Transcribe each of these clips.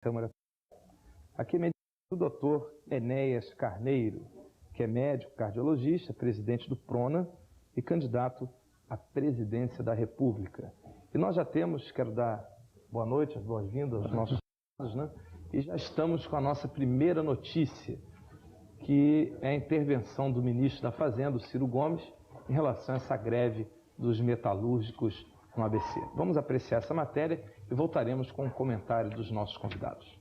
Câmara. Aqui é o doutor Enéas Carneiro, que é médico cardiologista, presidente do PRONA e candidato à presidência da República. E nós já temos, quero dar boa noite, as boas-vindas aos nossos convidados, né? E já estamos com a nossa primeira notícia, que é a intervenção do ministro da Fazenda, Ciro Gomes, em relação a essa greve dos metalúrgicos no ABC. Vamos apreciar essa matéria e voltaremos com um comentário dos nossos convidados.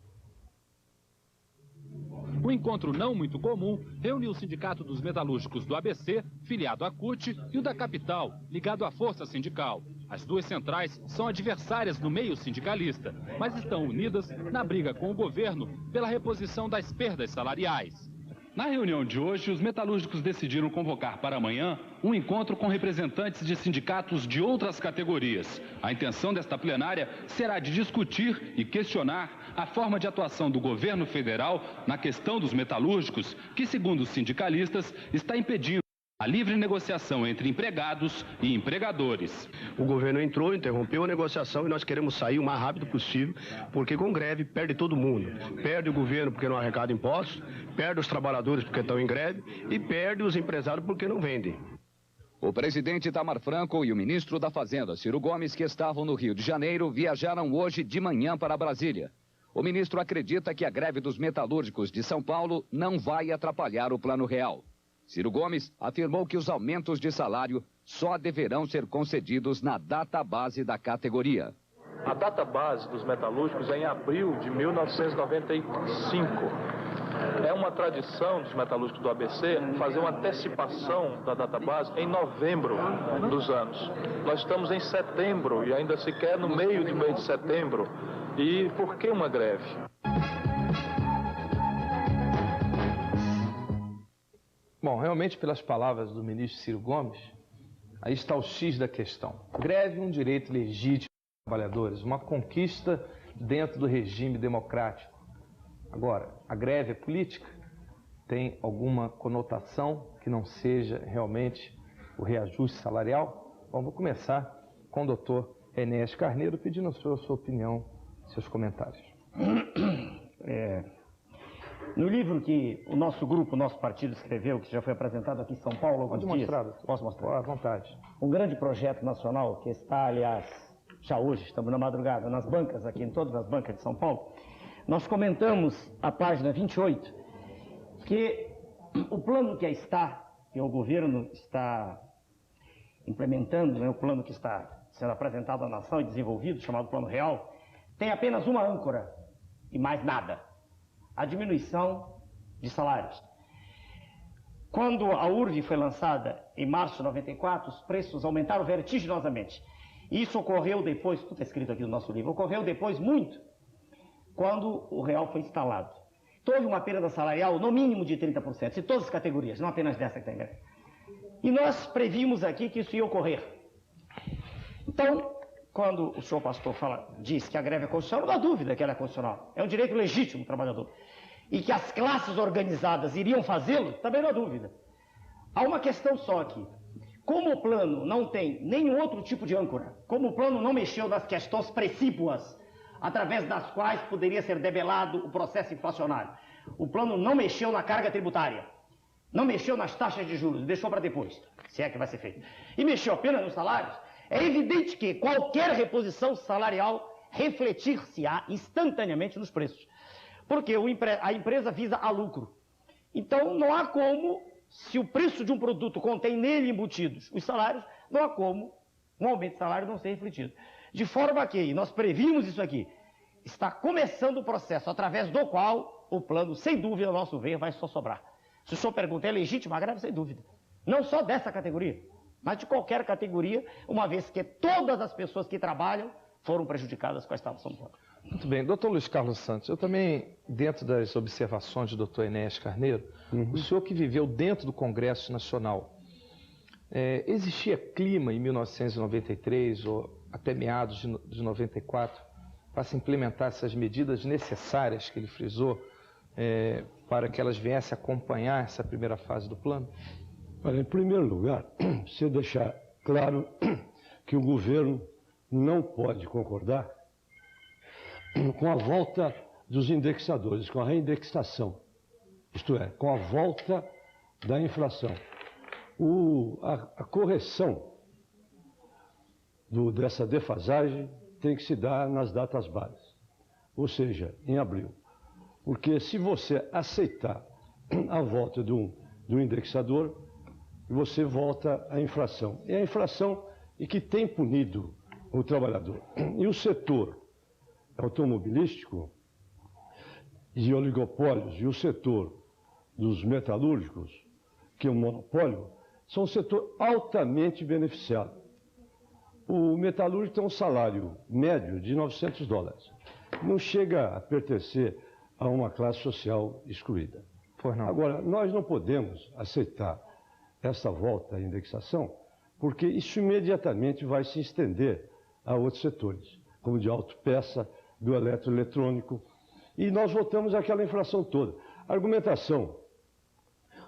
Um encontro não muito comum reuniu o Sindicato dos Metalúrgicos do ABC, filiado à CUT, e o da Capital, ligado à Força Sindical. As duas centrais são adversárias no meio sindicalista, mas estão unidas na briga com o governo pela reposição das perdas salariais. Na reunião de hoje, os metalúrgicos decidiram convocar para amanhã um encontro com representantes de sindicatos de outras categorias. A intenção desta plenária será de discutir e questionar a forma de atuação do governo federal na questão dos metalúrgicos, que, segundo os sindicalistas, está impedindo a livre negociação entre empregados e empregadores. O governo entrou, interrompeu a negociação e nós queremos sair o mais rápido possível, porque com greve perde todo mundo. Perde o governo porque não arrecada impostos, perde os trabalhadores porque estão em greve e perde os empresários porque não vendem. O presidente Itamar Franco e o ministro da Fazenda, Ciro Gomes, que estavam no Rio de Janeiro, viajaram hoje de manhã para Brasília. O ministro acredita que a greve dos metalúrgicos de São Paulo não vai atrapalhar o Plano Real. Ciro Gomes afirmou que os aumentos de salário só deverão ser concedidos na data base da categoria. A data base dos metalúrgicos é em abril de 1995. É uma tradição dos metalúrgicos do ABC fazer uma antecipação da data base em novembro dos anos. Nós estamos em setembro e ainda sequer no meio do mês de setembro. E por que uma greve? Bom, realmente, pelas palavras do ministro Ciro Gomes, aí está o X da questão. Greve é um direito legítimo dos trabalhadores, uma conquista dentro do regime democrático. Agora, a greve é política? Tem alguma conotação que não seja realmente o reajuste salarial? Bom, vou começar com o doutor Enéas Carneiro, pedindo a sua opinião, seus comentários. No livro que o nosso grupo, o nosso partido escreveu, que já foi apresentado aqui em São Paulo há alguns dias... Pode mostrar, doutor. Posso mostrar? À vontade. Um grande projeto nacional que está, aliás, já hoje, estamos na madrugada, nas bancas aqui, em todas as bancas de São Paulo. Nós comentamos, a página 28, que o plano que que o governo está implementando, né, o plano que está sendo apresentado à nação e desenvolvido, chamado Plano Real, tem apenas uma âncora e mais nada: a diminuição de salários. Quando a URV foi lançada em março de 94, os preços aumentaram vertiginosamente. Isso ocorreu depois, tudo está escrito aqui no nosso livro, ocorreu depois muito, quando o real foi instalado. Então, houve uma perda salarial no mínimo de 30%, de todas as categorias, não apenas dessa que tem greve. E nós previmos aqui que isso ia ocorrer. Então, quando o senhor pastor diz que a greve é constitucional, não há dúvida que ela é constitucional. É um direito legítimo do trabalhador. E que as classes organizadas iriam fazê-lo, também não há dúvida. Há uma questão só aqui. Como o plano não tem nenhum outro tipo de âncora, como o plano não mexeu nas questões precípuas, através das quais poderia ser debelado o processo inflacionário, o plano não mexeu na carga tributária, não mexeu nas taxas de juros, deixou para depois, se é que vai ser feito, e mexeu apenas nos salários, é evidente que qualquer reposição salarial refletir-se-á instantaneamente nos preços. Porque a empresa visa a lucro. Então não há como, se o preço de um produto contém nele embutidos os salários, não há como um aumento de salário não ser refletido. De forma que, e nós previmos isso aqui, está começando o processo através do qual o plano, sem dúvida, ao nosso ver, vai só sobrar. Se o senhor pergunta, é legítima a greve? Sem dúvida. Não só dessa categoria, mas de qualquer categoria, uma vez que todas as pessoas que trabalham foram prejudicadas com a instalação do plano. Muito bem. Doutor Luiz Carlos Santos, eu também, dentro das observações do doutor Enéas Carneiro, o senhor que viveu dentro do Congresso Nacional, existia clima em 1993 ou até meados de 94 para se implementar essas medidas necessárias que ele frisou para que elas viessem acompanhar essa primeira fase do plano? Olha, em primeiro lugar, preciso deixar claro que o governo não pode concordar com a volta dos indexadores, com a reindexação, isto é, com a volta da inflação. A correção dessa defasagem tem que se dar nas datas bases, ou seja, em abril. Porque se você aceitar a volta do indexador, você volta à inflação. É a inflação que tem punido o trabalhador. E o setor automobilístico de oligopólios e o setor dos metalúrgicos, que é um monopólio, são um setor altamente beneficiado. O metalúrgico tem um salário médio de $900. Não chega a pertencer a uma classe social excluída. Agora, nós não podemos aceitar essa volta à indexação, porque isso imediatamente vai se estender a outros setores, como de autopeça, do eletroeletrônico, e nós voltamos àquela inflação toda. A argumentação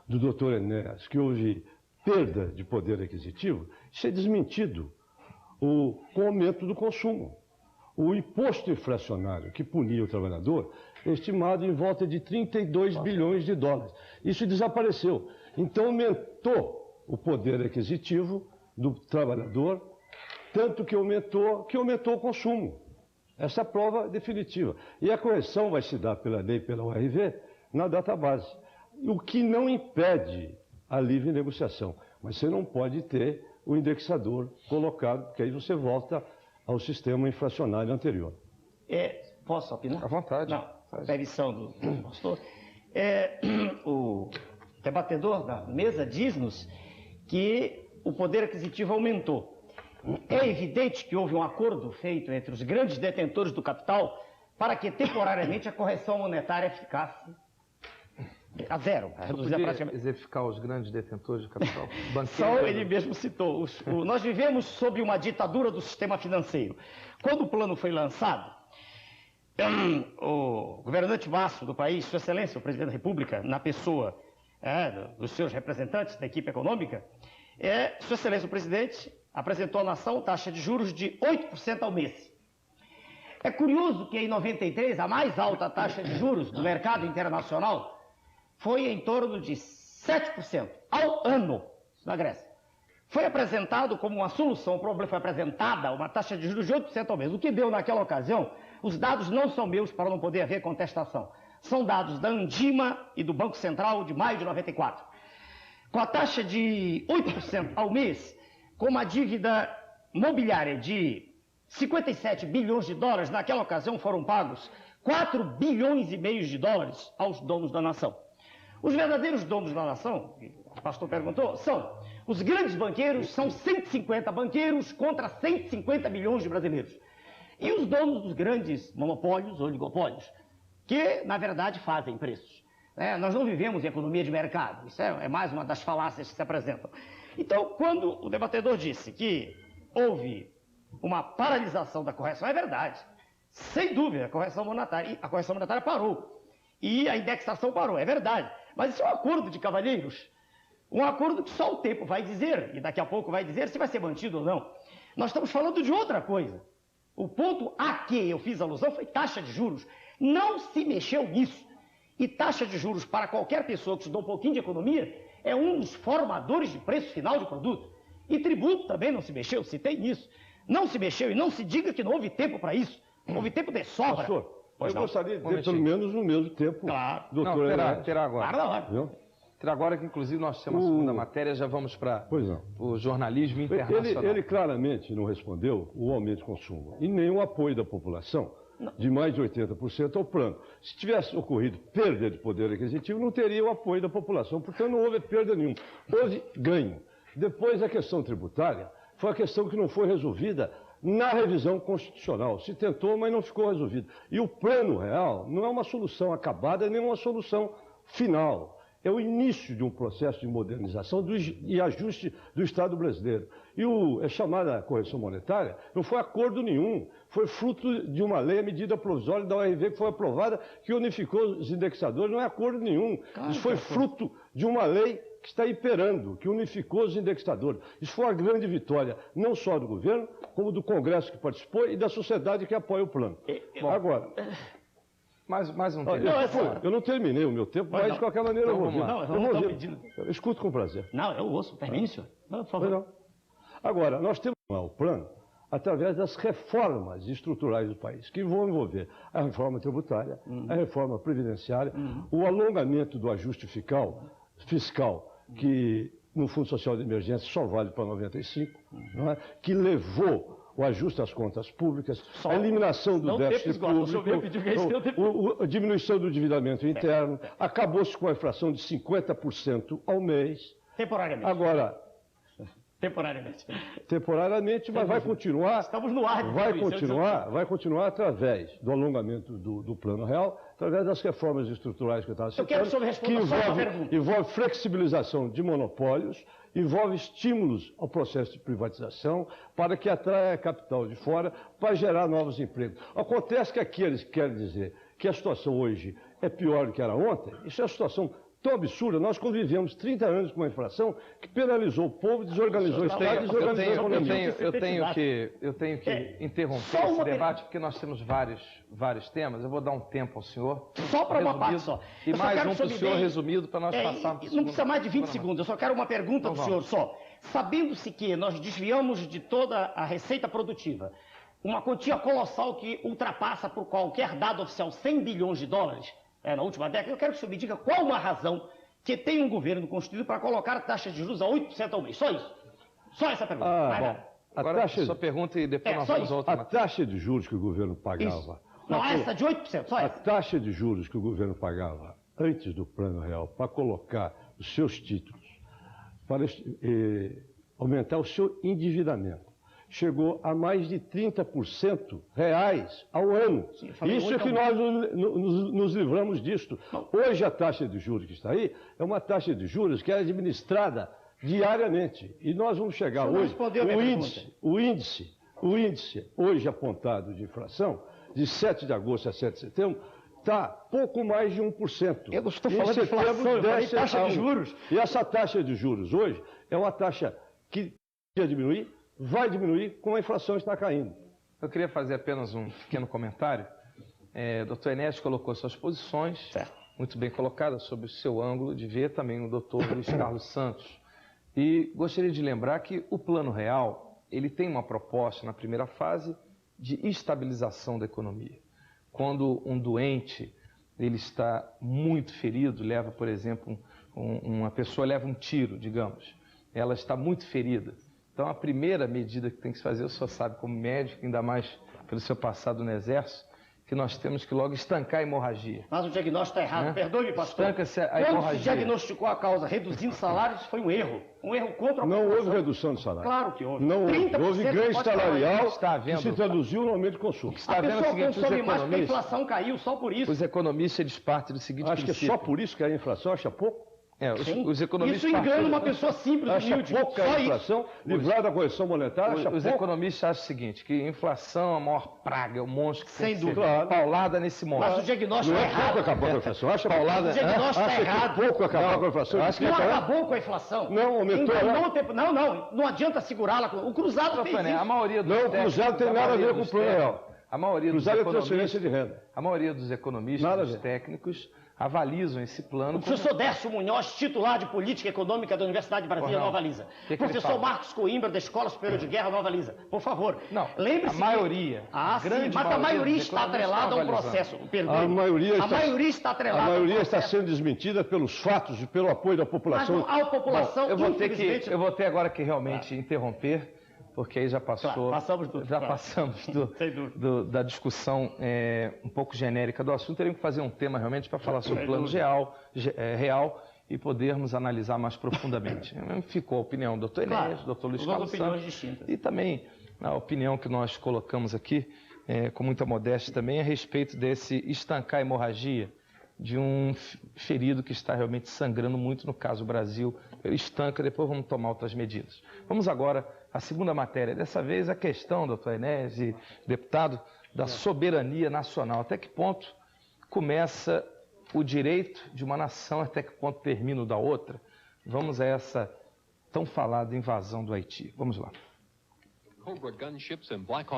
do doutor Enéas, que houve perda de poder aquisitivo, isso é desmentido com o aumento do consumo. O imposto inflacionário que punia o trabalhador é estimado em volta de 32 bilhões de dólares. Isso desapareceu. Então aumentou o poder aquisitivo do trabalhador, tanto que aumentou o consumo. Essa é a prova definitiva. E a correção vai se dar pela lei, pela URV, na database. O que não impede a livre negociação. Mas você não pode ter o indexador colocado, porque aí você volta ao sistema inflacionário anterior. Posso opinar? À vontade. Não, permissão do pastor. O debatedor da mesa diz-nos que o poder aquisitivo aumentou. É evidente que houve um acordo feito entre os grandes detentores do capital para que temporariamente a correção monetária ficasse a zero. Podia exemplificar os grandes detentores do capital? Só ele mesmo citou. Nós vivemos sob uma ditadura do sistema financeiro. Quando o plano foi lançado, o governante máximo do país, Sua Excelência, o Presidente da República, na pessoa dos seus representantes da equipe econômica, Sua Excelência, o Presidente, apresentou à nação taxa de juros de 8% ao mês. É curioso que em 93, a mais alta taxa de juros do mercado internacional foi em torno de 7% ao ano na Grécia. Foi apresentado como uma solução, o problema foi apresentada uma taxa de juros de 8% ao mês. O que deu naquela ocasião, os dados não são meus para não poder haver contestação. São dados da Andima e do Banco Central de maio de 94. Com a taxa de 8% ao mês, com uma dívida mobiliária de 57 bilhões de dólares, naquela ocasião foram pagos 4 bilhões e meio de dólares aos donos da nação. Os verdadeiros donos da nação, o pastor perguntou, são os grandes banqueiros, são 150 banqueiros contra 150 milhões de brasileiros. E os donos dos grandes monopólios, oligopólios, que na verdade fazem preços. Nós não vivemos em economia de mercado, isso é mais uma das falácias que se apresentam. Então, quando o debatedor disse que houve uma paralisação da correção, é verdade. Sem dúvida, a correção monetária parou. E a indexação parou, é verdade. Mas isso é um acordo de cavalheiros. Um acordo que só o tempo vai dizer, e daqui a pouco vai dizer se vai ser mantido ou não. Nós estamos falando de outra coisa. O ponto a que eu fiz alusão foi taxa de juros. Não se mexeu nisso. E taxa de juros para qualquer pessoa que estudou um pouquinho de economia é um dos formadores de preço final de produto. E tributo também não se mexeu, citei nisso. Não se mexeu e não se diga que não houve tempo para isso. Houve tempo de sobra. Pastor, eu gostaria de ter pelo menos no mesmo tempo. Claro. Doutor, terá agora. Claro. Terá agora que, inclusive, nós temos a segunda matéria, já vamos para o jornalismo internacional. Ele claramente não respondeu o aumento de consumo e nem o apoio da população de mais de 80% ao plano. Se tivesse ocorrido perda de poder aquisitivo, não teria o apoio da população, portanto não houve perda nenhuma. Houve ganho. Depois a questão tributária foi a questão que não foi resolvida na revisão constitucional. Se tentou, mas não ficou resolvido. E o plano real não é uma solução acabada, nem uma solução final. É o início de um processo de modernização e ajuste do Estado brasileiro. E a chamada correção monetária não foi acordo nenhum, foi fruto de uma lei, a medida provisória da URV que foi aprovada, que unificou os indexadores, não é acordo nenhum. Isso foi fruto de uma lei que está imperando, que unificou os indexadores. Isso foi uma grande vitória, não só do governo, como do Congresso que participou e da sociedade que apoia o plano. Agora... Mais um tempo. Eu não terminei o meu tempo, mas de qualquer maneira eu vou ouvir. Não, eu não estou pedindo. Eu escuto com prazer. Não, eu ouço. Termine, senhor. Não, por favor. Não. Agora, nós temos o plano através das reformas estruturais do país, que vão envolver a reforma tributária, a reforma previdenciária, o alongamento do ajuste fiscal, que no Fundo Social de Emergência só vale para 95, não é? Que levou o ajuste às contas públicas, a eliminação do déficit público, a diminuição do endividamento interno, acabou-se com a inflação de 50% ao mês. Temporariamente. Agora, temporariamente, mas vai continuar. Estamos no ar. Vai continuar através do alongamento do Plano Real, através das reformas estruturais que eu estava citando. Eu quero que o senhor responda só uma pergunta. Envolve flexibilização de monopólios, envolve estímulos ao processo de privatização para que atraia capital de fora para gerar novos empregos. Acontece que aqueles que querem dizer que a situação hoje é pior do que era ontem, isso é uma situação tão absurda. Nós convivemos 30 anos com uma inflação que penalizou o povo, desorganizou o Estado e desorganizou a economia. Eu tenho que interromper esse debate, porque nós temos vários temas. Eu vou dar um tempo ao senhor. Só para uma parte só. E mais um para o senhor resumido para nós passarmos. Não precisa mais de 20 segundos. Eu só quero uma pergunta do senhor só. Sabendo-se que nós desviamos de toda a receita produtiva uma quantia colossal que ultrapassa por qualquer dado oficial 100 bilhões de dólares, na última década, eu quero que o senhor me diga qual uma razão que tem um governo constituído para colocar a taxa de juros a 8% ao mês. Só isso. Só essa pergunta. Agora, sua pergunta e depois nós vamos a outra. A taxa de juros que o governo pagava... Isso. Não, essa de 8%, só essa. A taxa de juros que o governo pagava antes do Plano Real para colocar os seus títulos, para aumentar o seu endividamento, chegou a mais de 30% reais ao ano. Sim, isso é que nós nos livramos disto. Hoje a taxa de juros que está aí é uma taxa de juros que é administrada diariamente. E nós vamos chegar hoje, o índice hoje apontado de inflação, de 7 de agosto a 7 de setembro, está pouco mais de 1%. Eu não estou falando de inflação, eu falei taxa de juros. E essa taxa de juros hoje é uma taxa que ia diminuir, vai diminuir como a inflação está caindo. Eu queria fazer apenas um pequeno comentário. O doutor Enéas colocou suas posições, muito bem colocadas, sob o seu ângulo de ver, também o doutor Luiz Carlos Santos. E gostaria de lembrar que o Plano Real, ele tem uma proposta na primeira fase de estabilização da economia. Quando um doente ele está muito ferido, leva, por exemplo, uma pessoa leva um tiro, digamos, ela está muito ferida. Então, a primeira medida que tem que se fazer, o senhor sabe como médico, ainda mais pelo seu passado no Exército, que nós temos que logo estancar a hemorragia. Mas o diagnóstico está errado. Perdoe-me, pastor. Estanca-se a hemorragia. Quando se diagnosticou a causa reduzindo salários, foi um erro. Um erro contra a população. Não houve redução de salário. Claro que houve. Não houve ganho salarial que se traduziu no aumento de consumo. A pessoa consome mais porque a inflação caiu, só por isso. Os economistas, eles partem do seguinte princípio. Acho que é só por isso que a inflação acha pouco? Os economistas isso engana uma pessoa simples, humilde. Acha pouco a inflação, livrada da correção monetária, os economistas acham o seguinte, que a inflação é a maior praga, é o monstro que sem dúvida, paulada nesse monstro. Mas o diagnóstico não é errado. Pouco acabou com a inflação. Acha paulada, o diagnóstico acha errado. Que pouco acabou com a inflação. Não acabou com a inflação. Não, aumentou. Não adianta segurá-la. O Cruzado fez isso. A maioria dos o Cruzado tem nada a ver com o Plano Real. A maioria dos Cruzado é transferência de renda. A maioria dos economistas, dos técnicos, avalizam esse plano. O professor Décio Munhoz, titular de Política Econômica da Universidade de Brasília, não avaliza. Professor Marcos Coimbra, da Escola Superior de Guerra, não avaliza. Por favor. Não, lembre-se. A maioria. Mas a maioria está atrelada a um processo. A maioria está atrelada. A maioria está sendo desmentida pelos fatos e pelo apoio da população. Mas não há população. Bom, eu vou ter agora que realmente interromper, porque aí já passou. Passamos da discussão um pouco genérica do assunto. Teríamos que fazer um tema realmente para falar sobre o plano real e podermos analisar mais profundamente. Ficou a opinião do Dr. Enéas, do Dr. Luiz Carlos Santos, distintas. E também a opinião que nós colocamos aqui, com muita modéstia também, a respeito desse estancar a hemorragia de um ferido que está realmente sangrando muito, no caso Brasil, estanca, depois vamos tomar outras medidas. Vamos agora à segunda matéria, dessa vez a questão, doutor Enéas e deputado, da soberania nacional. Até que ponto começa o direito de uma nação, até que ponto termina o da outra? Vamos a essa tão falada invasão do Haiti. Vamos lá.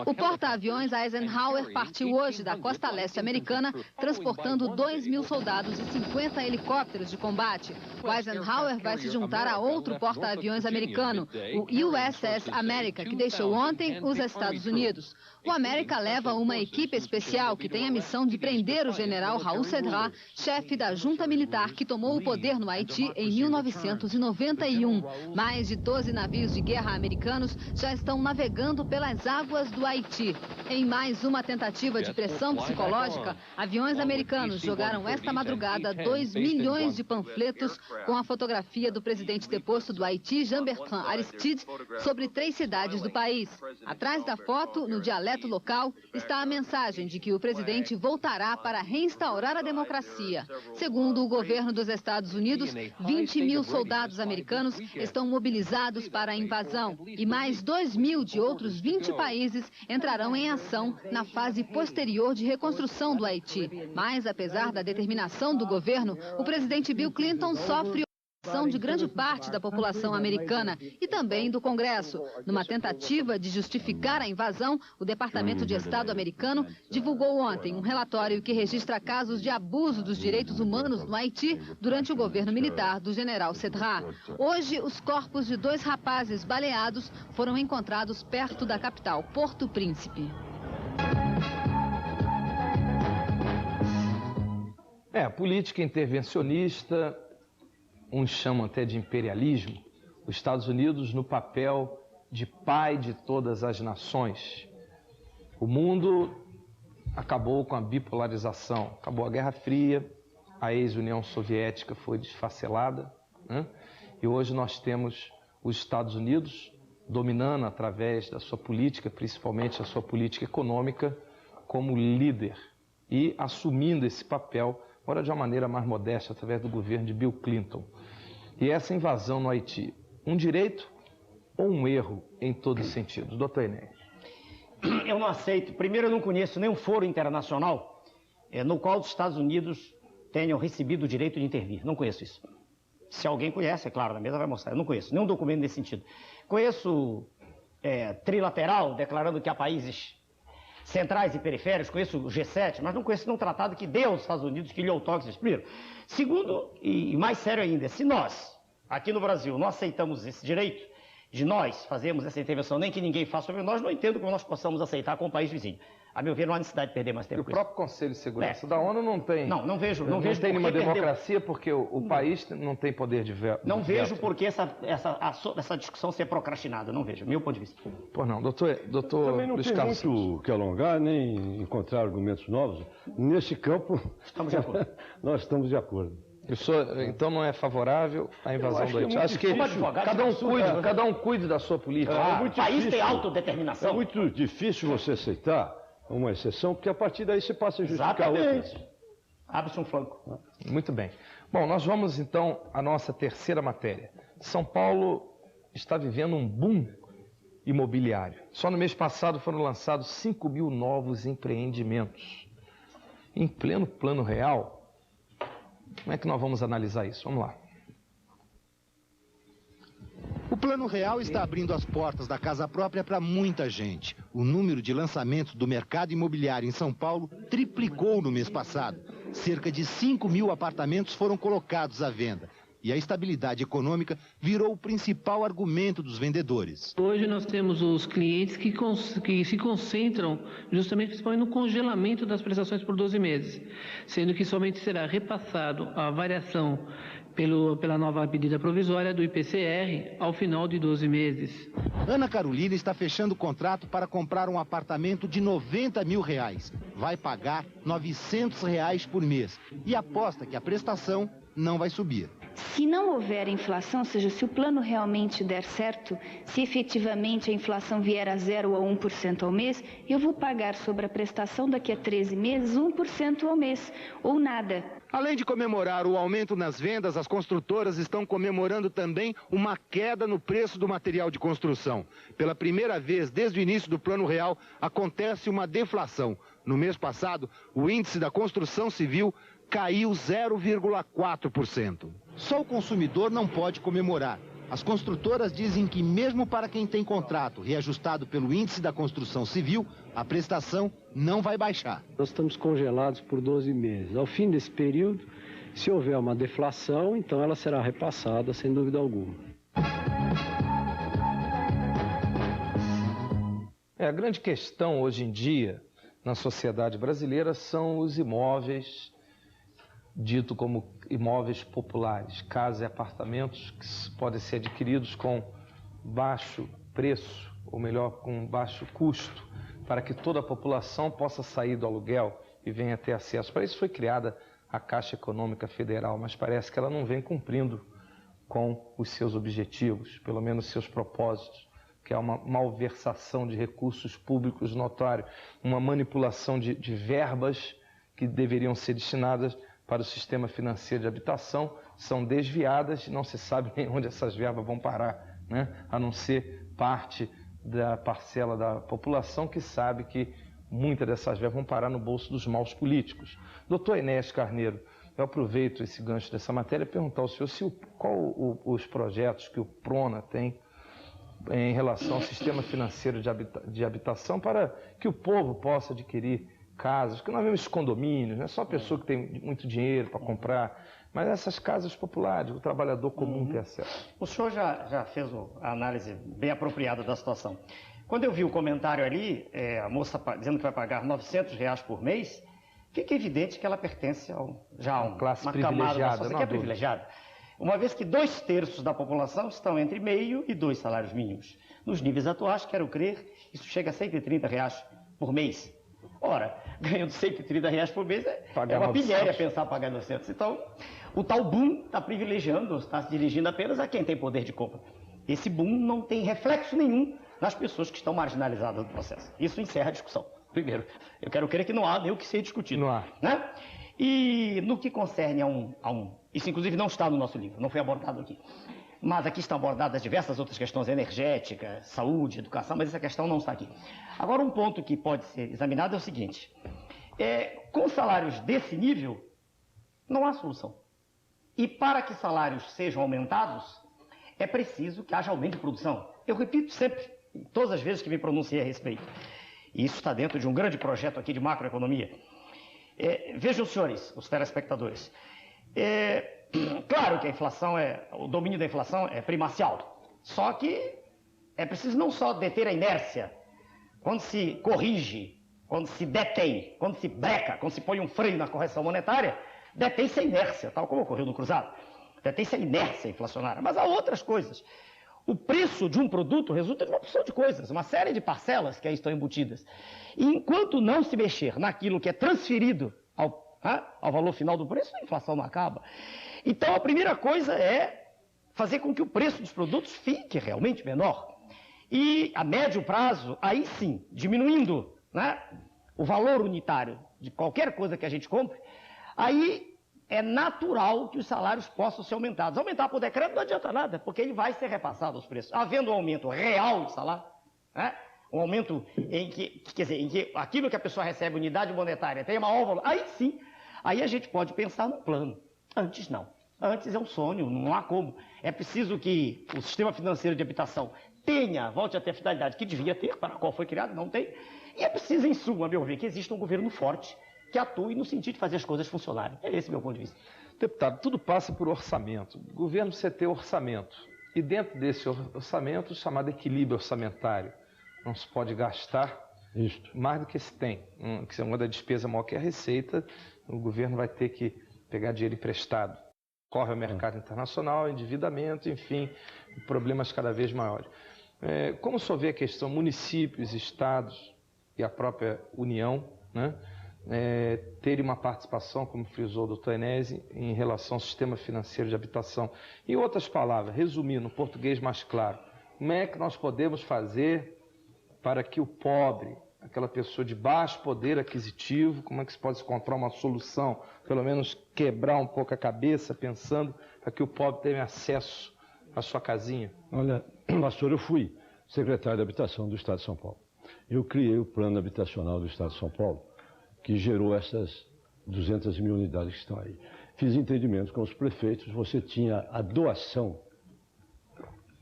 O porta-aviões Eisenhower partiu hoje da costa leste americana, transportando 2.000 soldados e 50 helicópteros de combate. O Eisenhower vai se juntar a outro porta-aviões americano, o USS America, que deixou ontem os Estados Unidos. O America leva uma equipe especial que tem a missão de prender o general Raul Cedras, chefe da junta militar que tomou o poder no Haiti em 1991. Mais de 12 navios de guerra americanos já estão navegando pelas águas do Haiti. Em mais uma tentativa de pressão psicológica, aviões americanos jogaram esta madrugada 2 milhões de panfletos com a fotografia do presidente deposto do Haiti, Jean-Bertrand Aristide, sobre 3 cidades do país. Atrás da foto, no dialeto local, está a mensagem de que o presidente voltará para reinstaurar a democracia. Segundo o governo dos Estados Unidos, 20.000 soldados americanos estão mobilizados para a invasão e mais 2.000 de outros 20 países entrarão em ação na fase posterior de reconstrução do Haiti. Mas, apesar da determinação do governo, o presidente Bill Clinton sofre de grande parte da população americana e também do Congresso. Numa tentativa de justificar a invasão, o Departamento de Estado americano divulgou ontem um relatório que registra casos de abuso dos direitos humanos no Haiti durante o governo militar do general Cedras. Hoje, os corpos de 2 rapazes baleados foram encontrados perto da capital, Porto Príncipe. A política intervencionista, uns chamam até de imperialismo, os Estados Unidos no papel de pai de todas as nações. O mundo acabou com a bipolarização, acabou a Guerra Fria, a ex-União Soviética foi desfacelada, né? E hoje nós temos os Estados Unidos dominando através da sua política, principalmente a sua política econômica, como líder e assumindo esse papel, agora de uma maneira mais modesta, através do governo de Bill Clinton. E essa invasão no Haiti, um direito ou um erro em todos os sentidos? Doutor Enéas. Eu não aceito. Primeiro, eu não conheço nenhum foro internacional no qual os Estados Unidos tenham recebido o direito de intervir. Não conheço isso. Se alguém conhece, é claro, na mesa vai mostrar. Eu não conheço nenhum documento nesse sentido. Conheço trilateral, declarando que há países centrais e periféricos, conheço o G7, mas não conheço nenhum tratado que dê aos Estados Unidos que lhe outorgue esse primeiro. Segundo, e mais sério ainda, se nós, aqui no Brasil, não aceitamos esse direito de nós fazermos essa intervenção, nem que ninguém faça sobre nós, não entendo como nós possamos aceitar com o país vizinho. A meu ver, não há necessidade de perder mais tempo. E o próprio Conselho de Segurança da ONU não tem. Não vejo. Não tem nenhuma democracia porque o país não tem poder de veto. Não vejo por que essa discussão ser procrastinada. Não vejo, meu ponto de vista. Por não, doutor também não Luiz tem Carlos muito que alongar, nem encontrar argumentos novos. Nesse campo, estamos de acordo. Nós estamos de acordo. Então não é favorável à invasão do Haiti? Acho que cada um cuide da sua política. O país tem autodeterminação. É muito difícil você aceitar uma exceção, porque a partir daí você passa a justificar outras. Abre-se um flanco. Muito bem. Bom, nós vamos então à nossa terceira matéria. São Paulo está vivendo um boom imobiliário. Só no mês passado foram lançados 5.000 novos empreendimentos. Em pleno Plano Real, como é que nós vamos analisar isso? Vamos lá. O Plano Real está abrindo as portas da casa própria para muita gente. O número de lançamentos do mercado imobiliário em São Paulo triplicou no mês passado. Cerca de 5.000 apartamentos foram colocados à venda. E a estabilidade econômica virou o principal argumento dos vendedores. Hoje nós temos os clientes que se concentram justamente principalmente no congelamento das prestações por 12 meses, sendo que somente será repassado a variação pela nova medida provisória do IPCR ao final de 12 meses. Ana Carolina está fechando o contrato para comprar um apartamento de R$90 mil. Vai pagar R$900 por mês e aposta que a prestação não vai subir. Se não houver inflação, ou seja, se o plano realmente der certo, se efetivamente a inflação vier a 0 a 1% ao mês, eu vou pagar sobre a prestação daqui a 13 meses 1% ao mês, ou nada. Além de comemorar o aumento nas vendas, as construtoras estão comemorando também uma queda no preço do material de construção. Pela primeira vez desde o início do Plano Real, acontece uma deflação. No mês passado, o índice da construção civil caiu 0,4%. Só o consumidor não pode comemorar. As construtoras dizem que mesmo para quem tem contrato reajustado pelo índice da construção civil, a prestação não vai baixar. Nós estamos congelados por 12 meses. Ao fim desse período, se houver uma deflação, então ela será repassada, sem dúvida alguma. A grande questão hoje em dia na sociedade brasileira são os imóveis, dito como imóveis populares, casas e apartamentos que podem ser adquiridos com baixo preço, ou melhor, com baixo custo, para que toda a população possa sair do aluguel e venha ter acesso. Para isso foi criada a Caixa Econômica Federal, mas parece que ela não vem cumprindo com os seus objetivos, pelo menos seus propósitos, que é uma malversação de recursos públicos notório, uma manipulação de verbas que deveriam ser destinadas para o sistema financeiro de habitação, são desviadas e não se sabe nem onde essas verbas vão parar, né? A não ser parte da parcela da população que sabe que muitas dessas verbas vão parar no bolso dos maus políticos. Doutor Enéas Carneiro, eu aproveito esse gancho dessa matéria e perguntar ao senhor qual os projetos que o Prona tem em relação ao sistema financeiro de habitação para que o povo possa adquirir casas, porque nós vemos condomínios, não é só a pessoa que tem muito dinheiro para comprar, mas essas casas populares, o trabalhador comum tem acesso. O senhor já fez a análise bem apropriada da situação. Quando eu vi o comentário ali, a moça dizendo que vai pagar R$900 por mês, fica evidente que ela pertence a uma classe camada da sociedade que é privilegiada. Uma vez que 2/3 da população estão entre meio e 2 salários mínimos. Nos níveis atuais, quero crer, isso chega a R$130 por mês. Ora, ganhando R$130 por mês é uma pilhéria pensar pagar 900. Então, o tal boom está privilegiando, está se dirigindo apenas a quem tem poder de compra. Esse boom não tem reflexo nenhum nas pessoas que estão marginalizadas do processo. Isso encerra a discussão. Primeiro, eu quero crer que não há nem o que ser discutido. Não há. Né? E no que concerne a um... Isso, inclusive, não está no nosso livro, não foi abordado aqui. Mas aqui estão abordadas diversas outras questões energéticas, saúde, educação, mas essa questão não está aqui. Agora, um ponto que pode ser examinado é o seguinte. Com salários desse nível, não há solução. E para que salários sejam aumentados, é preciso que haja aumento de produção. Eu repito sempre, todas as vezes que me pronunciei a respeito. E isso está dentro de um grande projeto aqui de macroeconomia. Vejam, senhores, os telespectadores. Claro que a inflação o domínio da inflação é primacial. Só que é preciso não só deter a inércia, quando se corrige, quando se detém, quando se breca, quando se põe um freio na correção monetária, detém-se a inércia, tal como ocorreu no Cruzado. Detém-se a inércia inflacionária. Mas há outras coisas. O preço de um produto resulta de uma opção de coisas, uma série de parcelas que aí estão embutidas. E enquanto não se mexer naquilo que é transferido ao valor final do preço, a inflação não acaba. Então, a primeira coisa é fazer com que o preço dos produtos fique realmente menor. E, a médio prazo, aí sim, diminuindo, né, o valor unitário de qualquer coisa que a gente compre, aí é natural que os salários possam ser aumentados. Aumentar por decreto não adianta nada, porque ele vai ser repassado aos preços. Havendo um aumento real de salário, né, um aumento em que aquilo que a pessoa recebe, unidade monetária, tem maior valor, aí sim, aí a gente pode pensar no plano. Antes não. Antes é um sonho, não há como. É preciso que o sistema financeiro de habitação volte a ter a finalidade que devia ter, para a qual foi criado, não tem. E é preciso, em suma, a meu ver, que exista um governo forte que atue no sentido de fazer as coisas funcionarem. É esse o meu ponto de vista. Deputado, tudo passa por orçamento. O governo precisa ter orçamento. E dentro desse orçamento, o chamado equilíbrio orçamentário. Não se pode gastar mais do que se tem. Que é uma da despesa maior que a receita, o governo vai ter que pegar dinheiro emprestado. Corre ao mercado internacional, endividamento, enfim, problemas cada vez maiores. Como o senhor vê a questão municípios, estados e a própria União, né, terem uma participação, como frisou o doutor Enéas, em relação ao sistema financeiro de habitação? Em outras palavras, resumindo, no português mais claro, como é que nós podemos fazer para que o pobre, aquela pessoa de baixo poder aquisitivo, como é que se pode encontrar uma solução, pelo menos quebrar um pouco a cabeça, pensando para que o pobre tenha acesso à sua casinha? Olha, pastor, eu fui secretário de Habitação do Estado de São Paulo. Eu criei o Plano Habitacional do Estado de São Paulo, que gerou essas 200 mil unidades que estão aí. Fiz entendimentos com os prefeitos, você tinha a doação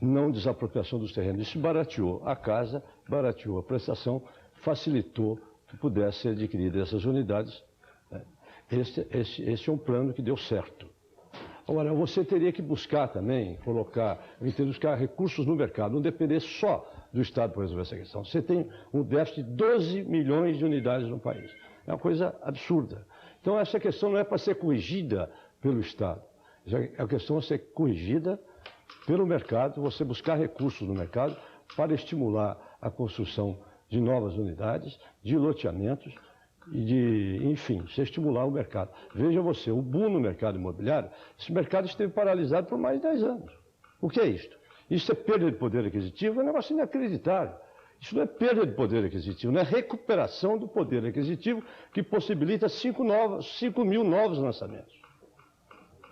não desapropriação dos terrenos. Isso barateou a casa, barateou a prestação, facilitou que pudesse ser adquirida essas unidades. Esse é um plano que deu certo. Agora, você teria que buscar também, buscar recursos no mercado, não depender só do Estado para resolver essa questão. Você tem um déficit de 12 milhões de unidades no país. É uma coisa absurda. Então, essa questão não é para ser corrigida pelo Estado. A questão é ser corrigida pelo mercado, você buscar recursos no mercado para estimular a construção de novas unidades, de loteamentos e enfim, você estimular o mercado. Veja você, o boom no mercado imobiliário, esse mercado esteve paralisado por mais de 10 anos. O que é isto? Isso é perda de poder aquisitivo, é um negócio inacreditável. Isso não é perda de poder aquisitivo, não é recuperação do poder aquisitivo que possibilita 5 mil novos lançamentos.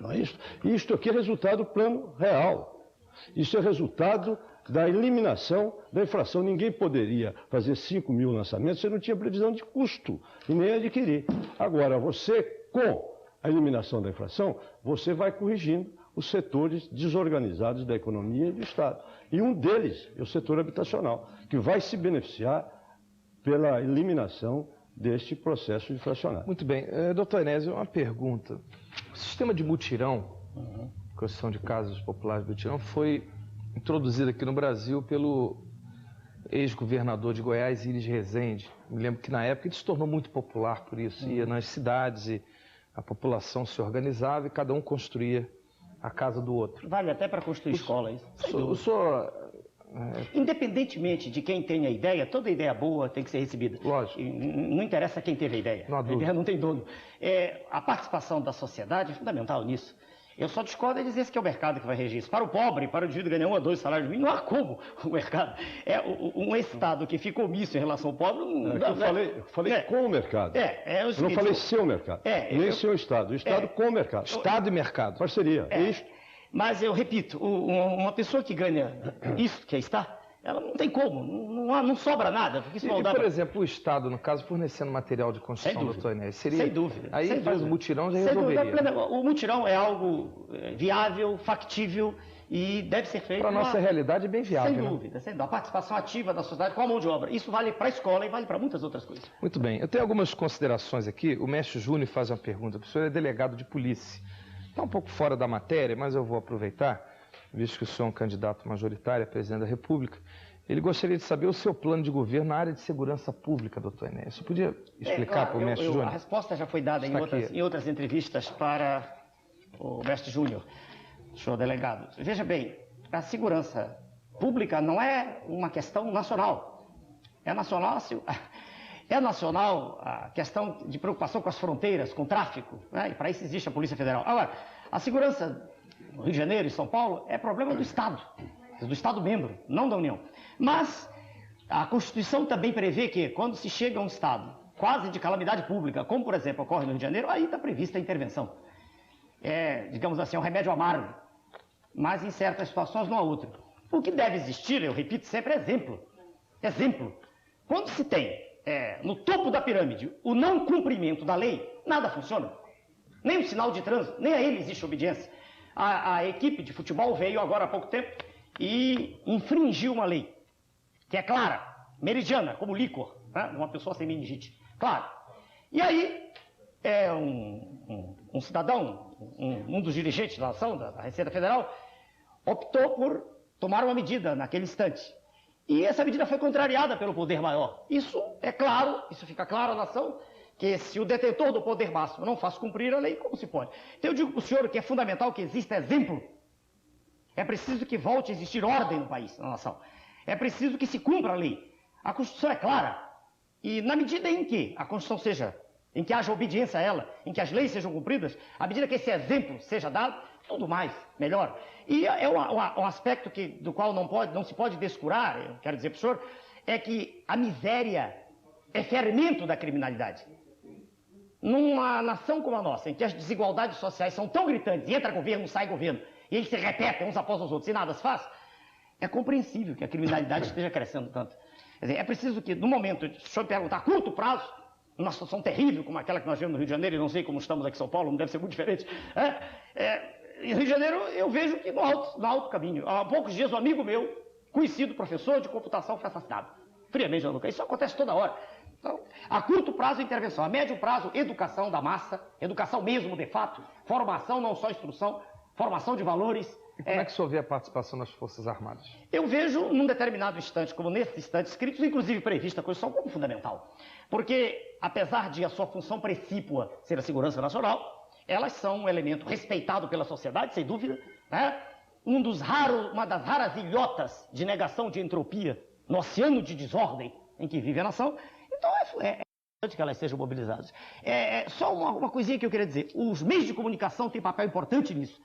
Não é isso? Isto aqui é resultado do plano real. Isso é resultado da eliminação da inflação. Ninguém poderia fazer 5 mil lançamentos, você não tinha previsão de custo e nem adquirir. Agora, você, com a eliminação da inflação, você vai corrigindo os setores desorganizados da economia e do Estado. E um deles é o setor habitacional, que vai se beneficiar pela eliminação deste processo inflacionário. Muito bem. Doutor Enésio, uma pergunta. O sistema de mutirão, construção de casas populares de mutirão, foi introduzido aqui no Brasil pelo ex-governador de Goiás, Iris Rezende. Me lembro que na época ele se tornou muito popular por isso. Ia nas cidades e a população se organizava e cada um construía a casa do outro. Vale até para construir escola, isso. O senhor... Independentemente de quem tem a ideia, toda ideia boa tem que ser recebida. Lógico. Não interessa quem teve a ideia. Não há dúvida. A ideia não tem dono. A participação da sociedade é fundamental nisso. Eu só discordo de dizer que é o mercado que vai regir isso. Para o pobre, para o indivíduo ganhar 1 ou 2 salários mínimos, não há como o mercado. Um Estado que fica omisso em relação ao pobre... Eu falei com o mercado. Eu não falei seu mercado. Nem seu Estado. O Estado com o mercado. Estado e mercado. Parceria. Isto. Mas eu repito, uma pessoa que ganha isso que está, ela não tem como, não sobra nada. Porque isso por exemplo, o Estado, no caso, fornecendo material de construção, doutor Enésio, seria... Sem dúvida. Aí faz o mutirão, já resolveria. O mutirão é algo viável, factível e deve ser feito... Para a nossa realidade é bem viável. Sem dúvida, sem dúvida. A participação ativa da sociedade com a mão de obra. Isso vale para a escola e vale para muitas outras coisas. Muito bem. Eu tenho algumas considerações aqui. O mestre Júnior faz uma pergunta. O senhor é delegado de polícia. Está um pouco fora da matéria, mas eu vou aproveitar, visto que o senhor é um candidato majoritário a presidente da República. Ele gostaria de saber o seu plano de governo na área de segurança pública, doutor Enésio. Você podia explicar para o mestre Júnior? A resposta já foi dada em outras entrevistas para o mestre Júnior, senhor delegado. Veja bem, a segurança pública não é uma questão nacional. É nacional a questão de preocupação com as fronteiras, com o tráfico, né? E para isso existe a Polícia Federal. Agora, a segurança no Rio de Janeiro e São Paulo é problema do Estado membro, não da União. Mas a Constituição também prevê que quando se chega a um estado quase de calamidade pública, como por exemplo ocorre no Rio de Janeiro, aí está prevista a intervenção. Digamos assim, um remédio amargo, mas em certas situações não há outro. O que deve existir, eu repito sempre, é exemplo. Exemplo. Quando se tem no topo da pirâmide o não cumprimento da lei, nada funciona. Nem o sinal de trânsito, nem a ele existe obediência. A equipe de futebol veio agora há pouco tempo e infringiu uma lei, que é clara, meridiana, como líquor, né? Uma pessoa sem meningite. Claro. E aí, um cidadão, um dos dirigentes da ação, da Receita Federal, optou por tomar uma medida naquele instante. E essa medida foi contrariada pelo poder maior. Isso é claro, isso fica claro na ação, que se o detentor do poder máximo não faz cumprir a lei, como se pode? Então eu digo para o senhor que é fundamental que exista exemplo. É preciso que volte a existir ordem no país, na nação. É preciso que se cumpra a lei. A Constituição é clara. E na medida em que a Constituição em que haja obediência a ela, em que as leis sejam cumpridas, à medida que esse exemplo seja dado, tudo mais, melhor. E é um aspecto do qual não se pode descurar, eu quero dizer para o senhor, é que a miséria é fermento da criminalidade. Numa nação como a nossa, em que as desigualdades sociais são tão gritantes, entra governo, sai governo, e eles se repetem uns após os outros e nada se faz, é compreensível que a criminalidade esteja crescendo tanto. Quer dizer, é preciso que, no momento, se o senhor perguntar a curto prazo, numa situação terrível como aquela que nós vemos no Rio de Janeiro, e não sei como estamos aqui em São Paulo, não deve ser muito diferente, Em Rio de Janeiro, eu vejo que no alto caminho. Há poucos dias, um amigo meu, conhecido professor de computação, foi assassinado. Friamente, Gianluca. Isso acontece toda hora. Então, a curto prazo, intervenção. A médio prazo, educação da massa, educação mesmo, de fato, formação, não só instrução, formação de valores. E como é que o senhor vê a participação das Forças Armadas? Eu vejo, num determinado instante, como nesse instante, escritos, inclusive prevista a Constituição, como fundamental. Porque, apesar de a sua função precípua ser a segurança nacional, elas são um elemento respeitado pela sociedade, sem dúvida, né? Uma das raras ilhotas de negação de entropia no oceano de desordem em que vive a nação. Então, é importante que elas sejam mobilizadas. Só uma coisinha que eu queria dizer. Os meios de comunicação têm papel importante nisso.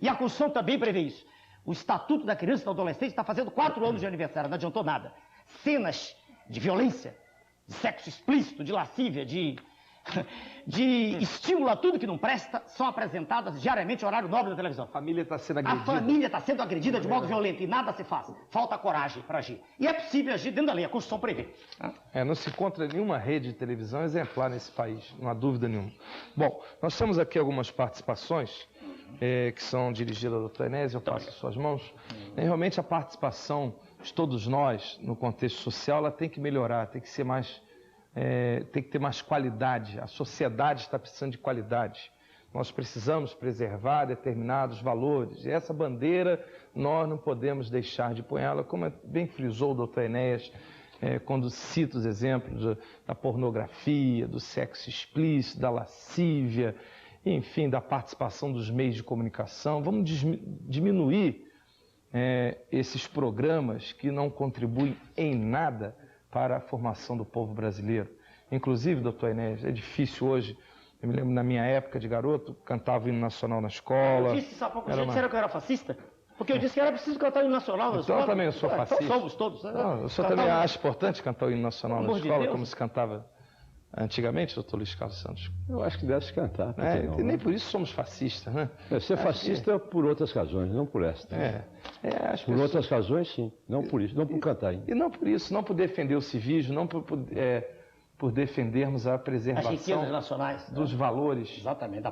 E a Constituição também prevê isso. O Estatuto da Criança e do Adolescente está fazendo 4 anos de aniversário, não adiantou nada. Cenas de violência, de sexo explícito, de lascívia, de estímulo a tudo que não presta, são apresentadas diariamente no horário nobre da televisão. A família está sendo agredida. A família está sendo agredida de modo violento e nada se faz. Falta coragem para agir. E é possível agir dentro da lei, a Constituição prevê. Não se encontra nenhuma rede de televisão exemplar nesse país, não há dúvida nenhuma. Bom, nós temos aqui algumas participações que são dirigidas ao Dr. Enéas, eu passo em suas mãos. Realmente a participação de todos nós no contexto social, ela tem que melhorar, tem que ser mais... tem que ter mais qualidade, a sociedade está precisando de qualidade. Nós precisamos preservar determinados valores, e essa bandeira nós não podemos deixar de ponhá-la, como bem frisou o doutor Enéas, quando cita os exemplos da pornografia, do sexo explícito, da lascívia, enfim, da participação dos meios de comunicação. Vamos diminuir esses programas que não contribuem em nada para a formação do povo brasileiro. Inclusive, doutor Enéas, é difícil hoje, eu me lembro na minha época de garoto, cantava o hino nacional na escola. Eu disse isso há pouco tempo, disseram que eu era fascista? Porque eu disse que era preciso cantar o hino nacional na escola. Então eu também sou fascista. Então somos todos. Não, o senhor também acha importante cantar o hino nacional na escola, como se cantava antigamente, doutor Luiz Carlos Santos? Eu acho que deve se cantar. E nem por isso somos fascistas, né? Ser fascista por outras razões, não por esta. Por outras razões, sim. Não por isso, não por cantar. E não por isso, não por defender o civismo, não por defendermos a preservação nacionais, dos valores, exatamente,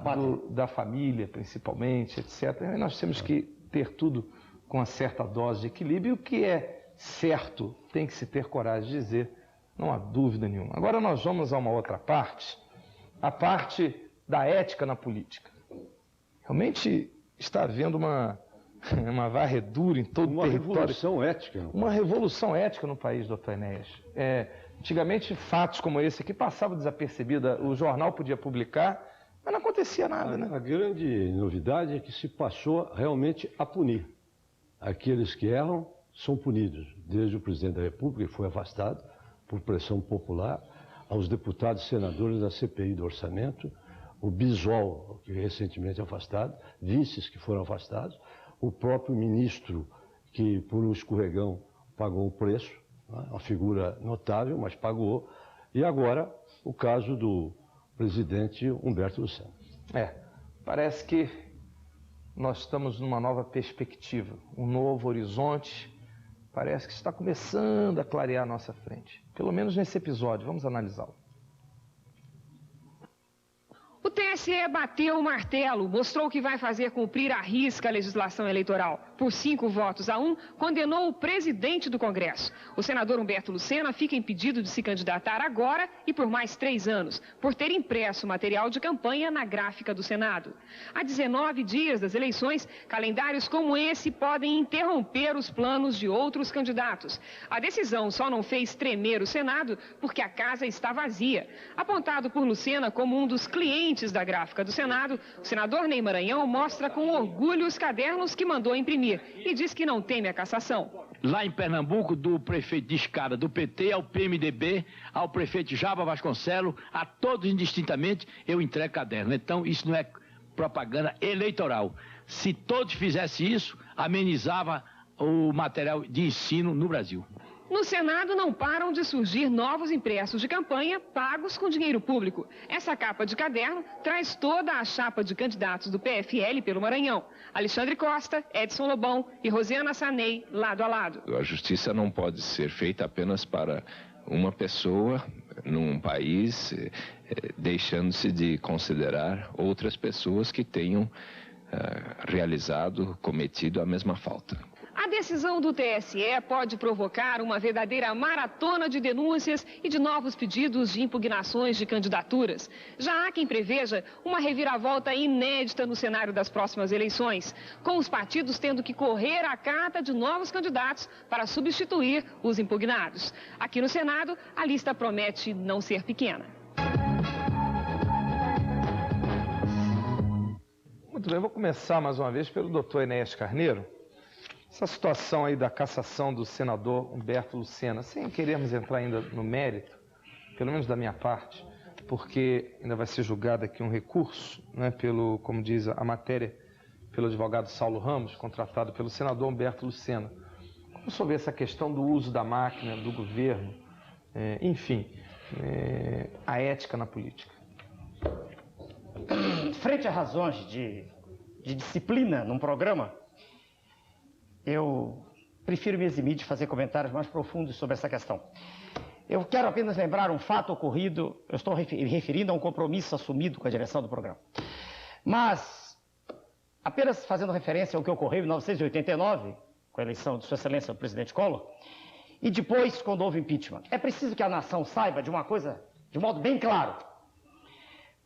da família, principalmente, etc. E nós temos que ter tudo com uma certa dose de equilíbrio. E o que é certo tem que se ter coragem de dizer, não há dúvida nenhuma. Agora nós vamos a uma outra parte, a parte da ética na política. Realmente está havendo uma varredura em todo o território. Uma revolução ética. Uma revolução ética no país, doutor Enéas. Antigamente, fatos como esse aqui passavam desapercebidos. O jornal podia publicar, mas não acontecia nada, né? A grande novidade é que se passou realmente a punir. Aqueles que erram são punidos. Desde o presidente da República, que foi afastado por pressão popular, aos deputados e senadores da CPI do Orçamento, o Bisol, que recentemente afastado, vices que foram afastados, o próprio ministro, que por um escorregão pagou o preço, uma figura notável, mas pagou, e agora o caso do presidente Humberto Luciano. Parece que nós estamos numa nova perspectiva, um novo horizonte, parece que está começando a clarear a nossa frente. Pelo menos nesse episódio, vamos analisá-lo. O TSE bateu o martelo, mostrou que vai fazer cumprir à risca a legislação eleitoral. Por 5-1, condenou o presidente do Congresso. O senador Humberto Lucena fica impedido de se candidatar agora e por mais 3 anos, por ter impresso material de campanha na gráfica do Senado. Há 19 dias das eleições, calendários como esse podem interromper os planos de outros candidatos. A decisão só não fez tremer o Senado porque a casa está vazia. Apontado por Lucena como um dos clientes da gráfica do Senado, o senador Ney Maranhão mostra com orgulho os cadernos que mandou imprimir e diz que não teme a cassação. Lá em Pernambuco, do prefeito de escada do PT ao PMDB, ao prefeito Jaba Vasconcelos, a todos indistintamente, eu entrego caderno. Então, isso não é propaganda eleitoral. Se todos fizessem isso, amenizava o material de ensino no Brasil. No Senado não param de surgir novos impressos de campanha pagos com dinheiro público. Essa capa de caderno traz toda a chapa de candidatos do PFL pelo Maranhão. Alexandre Costa, Edson Lobão e Rosiana Sanei, lado a lado. A justiça não pode ser feita apenas para uma pessoa num país, deixando-se de considerar outras pessoas que tenham cometido a mesma falta. A decisão do TSE pode provocar uma verdadeira maratona de denúncias e de novos pedidos de impugnações de candidaturas. Já há quem preveja uma reviravolta inédita no cenário das próximas eleições, com os partidos tendo que correr à cata de novos candidatos para substituir os impugnados. Aqui no Senado, a lista promete não ser pequena. Muito bem, vou começar mais uma vez pelo doutor Enéas Carneiro. Essa situação aí da cassação do senador Humberto Lucena, sem querermos entrar ainda no mérito, pelo menos da minha parte, porque ainda vai ser julgado aqui um recurso, né, pelo, como diz a matéria, pelo advogado Saulo Ramos, contratado pelo senador Humberto Lucena. Como sobre essa questão do uso da máquina, do governo, enfim, a ética na política? Frente a razões de disciplina num programa, eu prefiro me eximir de fazer comentários mais profundos sobre essa questão. Eu quero apenas lembrar um fato ocorrido, eu estou referindo a um compromisso assumido com a direção do programa. Mas, apenas fazendo referência ao que ocorreu em 1989, com a eleição de Sua Excelência o presidente Collor, e depois, quando houve impeachment. É preciso que a nação saiba de uma coisa, de modo bem claro.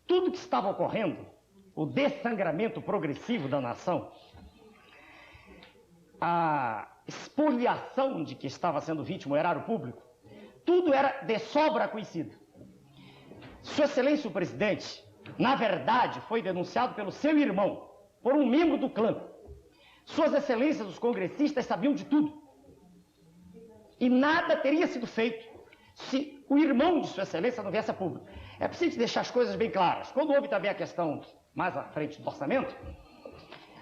Tudo que estava ocorrendo, o dessangramento progressivo da nação, a espoliação de que estava sendo vítima o erário público, tudo era de sobra conhecido. Sua Excelência o Presidente, na verdade, foi denunciado pelo seu irmão, por um membro do clã. Suas Excelências, os congressistas, sabiam de tudo. E nada teria sido feito se o irmão de Sua Excelência não viesse a público. É preciso deixar as coisas bem claras. Quando houve também a questão mais à frente do orçamento,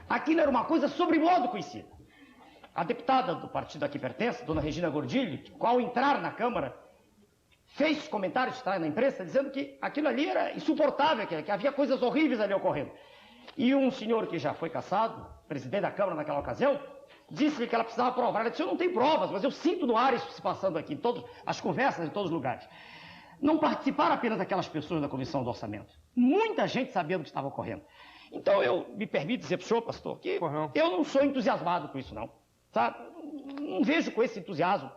aquilo era uma coisa sobremodo conhecida. A deputada do partido a que pertence, dona Regina Gordilho, ao entrar na Câmara, fez comentários na imprensa dizendo que aquilo ali era insuportável, que havia coisas horríveis ali ocorrendo. E um senhor que já foi cassado, presidente da Câmara naquela ocasião, disse que ela precisava provar. Ela disse: eu não tenho provas, mas eu sinto no ar isso se passando aqui, em todas as conversas, em todos os lugares. Não participaram apenas aquelas pessoas da Comissão do Orçamento. Muita gente sabia do que estava ocorrendo. Então eu me permito dizer para o senhor, pastor, que eu não sou entusiasmado com isso, não. Sabe? Não vejo com esse entusiasmo.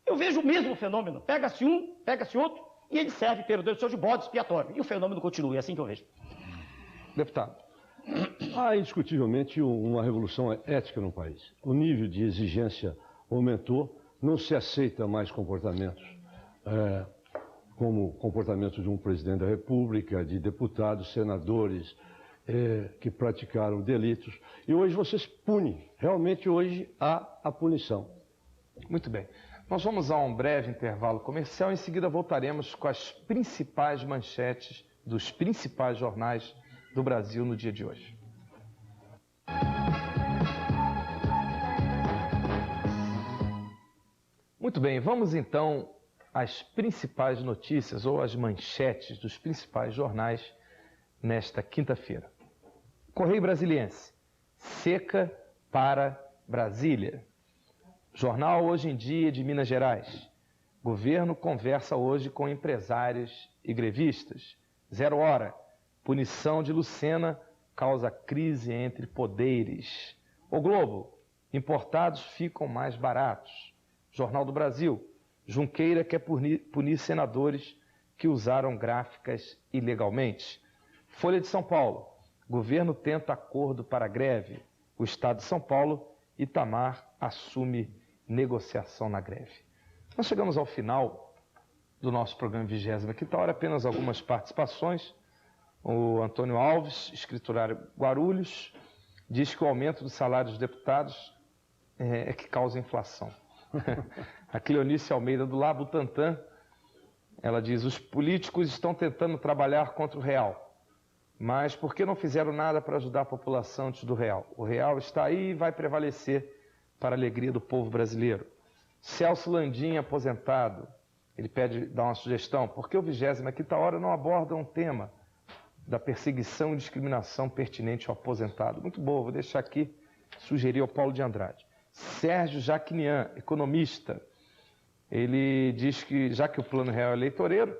Eu vejo o mesmo fenômeno. Pega-se um, pega-se outro, e ele serve, pelo Deus do céu, de bode expiatório. E o fenômeno continua, é assim que eu vejo. Deputado. Há indiscutivelmente uma revolução ética no país. O nível de exigência aumentou, não se aceita mais comportamentos como comportamento de um presidente da República, de deputados, senadores, que praticaram delitos. E hoje vocês punem. Realmente hoje há a punição. Muito bem. Nós vamos a um breve intervalo comercial. Em seguida voltaremos com as principais manchetes dos principais jornais do Brasil no dia de hoje. Muito bem, vamos então às principais notícias ou às manchetes dos principais jornais nesta quinta-feira. Correio Brasiliense, seca para Brasília. Jornal Hoje em Dia de Minas Gerais. Governo conversa hoje com empresários e grevistas. 0 Hora. Punição de Lucena causa crise entre poderes. O Globo. Importados ficam mais baratos. Jornal do Brasil. Junqueira quer punir senadores que usaram gráficas ilegalmente. Folha de São Paulo. Governo tenta acordo para greve. O Estado de São Paulo, Itamar assume negociação na greve. Nós chegamos ao final do nosso programa 20ª hora, apenas algumas participações. O Antônio Alves, escriturário Guarulhos, diz que o aumento do salário dos deputados é que causa inflação. A Cleonice Almeida do Lar Butantan, ela diz: os políticos estão tentando trabalhar contra o real. Mas por que não fizeram nada para ajudar a população antes do real? O real está aí e vai prevalecer para a alegria do povo brasileiro. Celso Landim, aposentado, ele dar uma sugestão. Por que o 20ª hora não aborda um tema da perseguição e discriminação pertinente ao aposentado? Muito bom, vou deixar aqui, sugerir ao Paulo de Andrade. Sérgio Jacquinian, economista, ele diz que, já que o plano real é eleitoreiro,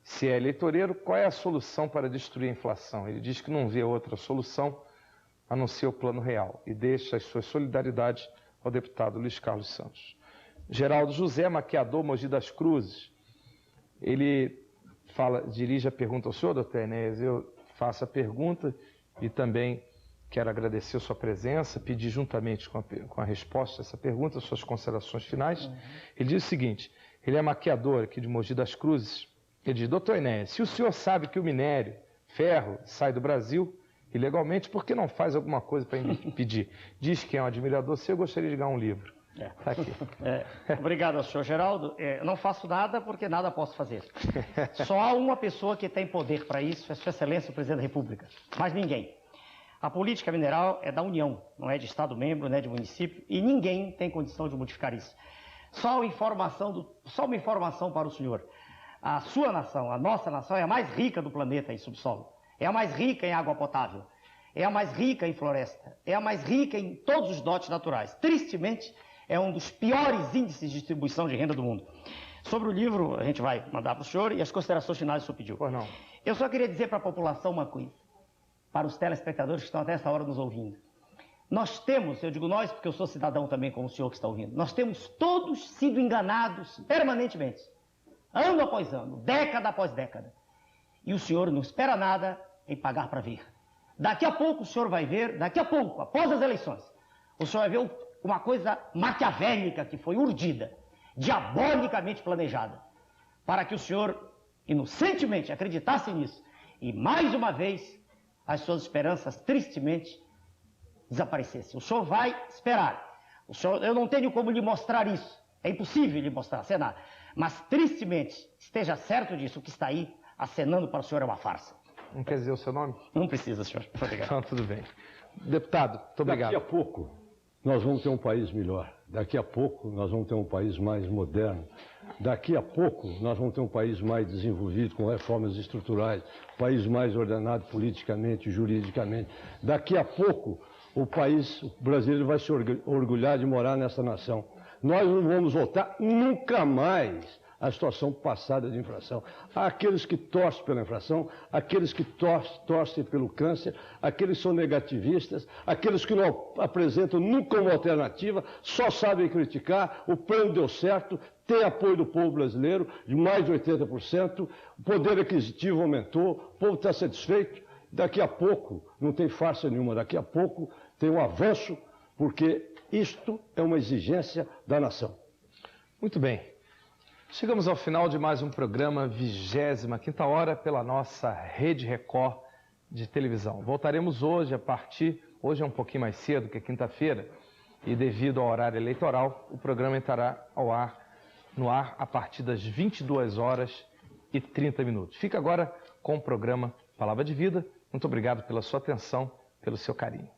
se é eleitoreiro, qual é a solução para destruir a inflação? Ele diz que não vê outra solução anuncia o Plano Real e deixa as suas solidariedades ao deputado Luiz Carlos Santos. Geraldo José, maquiador, Mogi das Cruzes, ele dirige a pergunta ao senhor, doutor Enéas. Eu faço a pergunta e também quero agradecer a sua presença, pedir juntamente com a resposta a essa pergunta, as suas considerações finais. Ele diz o seguinte, ele é maquiador aqui de Mogi das Cruzes, ele diz: doutor Enéas, se o senhor sabe que o minério, ferro, sai do Brasil ilegalmente, por que não faz alguma coisa para impedir? Diz que é um admirador seu, eu gostaria de ganhar um livro. Tá aqui. Obrigado, senhor Geraldo. Eu não faço nada porque nada posso fazer. Só há uma pessoa que tem poder para isso, é Sua Excelência o Presidente da República. Mais ninguém. A política mineral é da União, não é de Estado-membro, não é de município, e ninguém tem condição de modificar isso. Só uma informação para o senhor. A sua nação, a nossa nação, é a mais rica do planeta em subsolo. É a mais rica em água potável. É a mais rica em floresta. É a mais rica em todos os dotes naturais. Tristemente, é um dos piores índices de distribuição de renda do mundo. Sobre o livro, a gente vai mandar para o senhor e as considerações finais o senhor pediu. Pois não. Eu só queria dizer para a população uma coisa, para os telespectadores que estão até essa hora nos ouvindo. Nós temos, eu digo nós porque eu sou cidadão também como o senhor que está ouvindo, nós temos todos sido enganados permanentemente, ano após ano, década após década. E o senhor não espera nada em pagar para ver. Daqui a pouco o senhor vai ver, daqui a pouco, após as eleições, o senhor vai ver uma coisa maquiavélica que foi urdida, diabolicamente planejada, para que o senhor inocentemente acreditasse nisso. E mais uma vez, as suas esperanças tristemente desaparecessem. O senhor vai esperar. Eu não tenho como lhe mostrar isso. É impossível lhe mostrar, acenar. Mas tristemente, esteja certo disso, o que está aí acenando para o senhor é uma farsa. Não quer dizer o seu nome? Não precisa, senhor. Obrigado. Então, tudo bem. Deputado, muito obrigado. Daqui a pouco nós vamos ter um país melhor. Daqui a pouco nós vamos ter um país mais moderno. Daqui a pouco nós vamos ter um país mais desenvolvido, com reformas estruturais, um país mais ordenado politicamente, juridicamente. Daqui a pouco o brasileiro vai se orgulhar de morar nessa nação. Nós não vamos voltar nunca mais à situação passada de inflação. Há aqueles que torcem pela inflação, aqueles que torcem pelo câncer, aqueles que são negativistas, aqueles que não apresentam nunca uma alternativa, só sabem criticar, o plano deu certo, tem apoio do povo brasileiro de mais de 80%, o poder aquisitivo aumentou, o povo está satisfeito. Daqui a pouco, não tem farsa nenhuma, daqui a pouco tem um avanço, porque isto é uma exigência da nação. Muito bem. Chegamos ao final de mais um programa, 25ª hora, pela nossa Rede Record de televisão. Voltaremos hoje hoje é um pouquinho mais cedo que quinta-feira, e devido ao horário eleitoral, o programa entrará no ar a partir das 22h30. Fica agora com o programa Palavra de Vida. Muito obrigado pela sua atenção, pelo seu carinho.